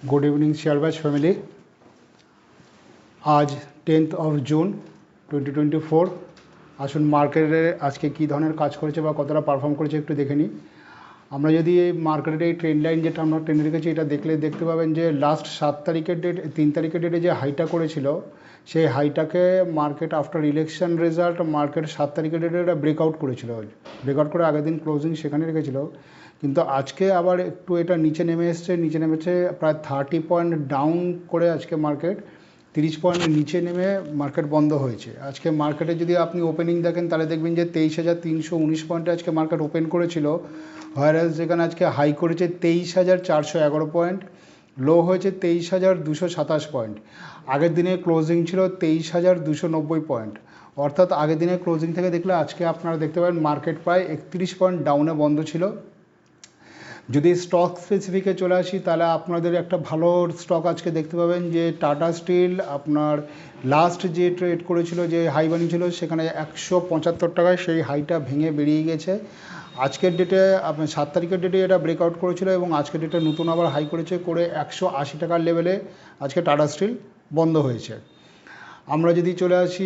Good evening शेयरबाज family. आज 10th of June 2024 আসুন মার্কেটে আজকে কী ধরনের কাজ করেছে বা কতটা পারফর্ম করেছে একটু দেখে নিই। আমরা যদি এই মার্কেটের এই ট্রেন্ড লাইন যেটা আমরা ট্রেন্ডে রেখেছি এটা দেখতে পাবেন যে লাস্ট 3 তারিখের ডেটে যে হাইটা করেছিল সেই হাইটাকে market after election result market 7 তারিখের ডেটে এটা ব্রেকআউট করেছিল। ব্রেকআউট করে আগের দিন ক্লোজিং সেখানে রেখেছিল, কিন্তু আজকে আবার একটু এটা নিচে নেমেছে প্রায় 30 পয়েন্ট ডাউন করে আজকে মার্কেট 30 পয়েন্টের নিচে নেমে মার্কেট বন্ধ হয়েছে। আজকে মার্কেটে যদি আপনি ওপেনিং দেখেন তাহলে দেখবেন যে 23,319 পয়েন্টে আজকে মার্কেট ওপেন করেছিল, হোয়ারাস যেখানে আজকে হাই করেছে 23,411 পয়েন্ট, লো হয়েছে 23,227 পয়েন্ট। আগের দিনে ক্লোজিং ছিল 23,290 পয়েন্ট, অর্থাৎ আগের দিনের ক্লোজিং থেকে দেখলে আজকে আপনারা দেখতে পাবেন মার্কেট প্রায় 31 পয়েন্ট ডাউনে বন্ধ ছিল। যদি স্টক স্পেসিফিকে চলে আসি তাহলে আপনাদের একটা ভালো স্টক আজকে দেখতে পাবেন যে টাটা স্টিল আপনার লাস্ট যে ট্রেড করেছিল, যে হাই বানিয়েছিল সেখানে 175 টাকায় সেই হাইটা ভেঙে বেরিয়ে গেছে। আজকের ডেটে আপনার 7 তারিখের ডেটে এটা ব্রেকআউট করেছিল এবং আজকের ডেটে নতুন আবার হাই করেছে করে 180 টাকার লেভেলে আজকে টাটা স্টিল বন্ধ হয়েছে। আমরা যদি চলে আসি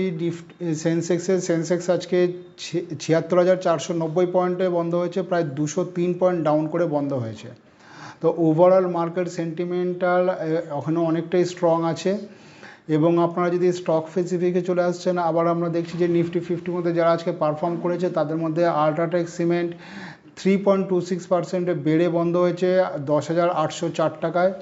সেন্সেক্স আজকে 76,490 পয়েন্টে বন্ধ হয়েছে, প্রায় 203 পয়েন্ট ডাউন করে বন্ধ হয়েছে। তো ওভারঅল মার্কেট সেন্টিমেন্টাল এখনও অনেকটাই স্ট্রং আছে। এবং আপনারা যদি স্টক স্পেসিফিকে চলে আসছেন, আবার আমরা দেখছি যে নিফটি 50 মধ্যে যারা আজকে পারফর্ম করেছে তাদের মধ্যে আল্ট্রাটেক সিমেন্ট 3.26% বেড়ে বন্ধ হয়েছে 10,804 টাকায়।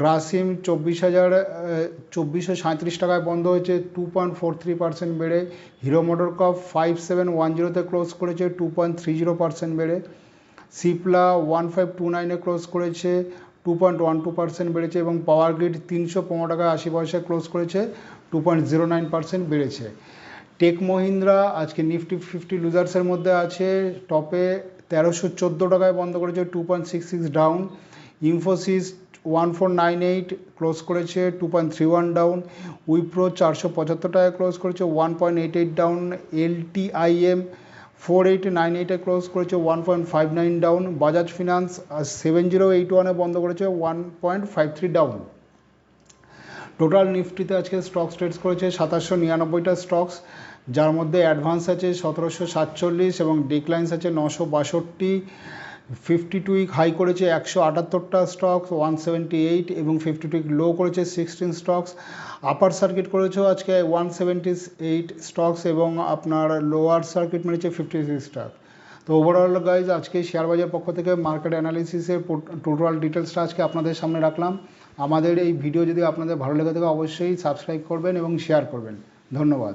গ্রাসিম 24,37 টাকায় বন্ধ হয়েছে 2.43% বেড়ে। হিরো মোটরকপ 5710-তে ক্লোজ করেছে 2.30% বেড়ে। সিপলা 1529-এ ক্লোজ করেছে 2.12% বেড়েছে এবং পাওয়ার গ্রিড 315 টাকায় 80 পয়সায় ক্লোজ করেছে 2.09% বেড়েছে। টেক মহিন্দ্রা আজকে নিফটি 50 লুজার্সের মধ্যে আছে, টপে 1314 টাকায় বন্ধ করেছে 2.66 ডাউন। ইনফোসিস 1498 ক্লোজ করেছে 2.31 ডাউন। উইপ্রো 475 টাকায় ক্লোজ করেছে 1.88 ডাউন। LTIM 4898-এ ক্লোজ করেছে 1.59 ডাউন। বাজাজ ফিনান্স 7081-এ বন্ধ করেছে 1.53 ডাউন। টোটাল নিফটিতে আজকে স্টক ট্রেডস করেছে 2799টা স্টকস, যার মধ্যে অ্যাডভান্স আছে 1747 এবং ডিক্লাইন্স আছে 962। 52 উইক হাই করেছে 178টা স্টকস 178 এবং 52 উইক লো করেছে 16 স্টকস। আপার সার্কিট করেছেও আজকে 178 স্টকস এবং আপনার লোয়ার সার্কিট মেরেছে 56 স্টক। তো ওভারঅল গাইজ আজকে শেয়ার বাজার পক্ষ থেকে মার্কেট অ্যানালিসিসের টোটাল ডিটেলসটা আজকে আপনাদের সামনে রাখলাম। আমাদের এই ভিডিও যদি আপনাদের ভালো লেগে থাকে অবশ্যই সাবস্ক্রাইব করবেন এবং শেয়ার করবেন। ধন্যবাদ।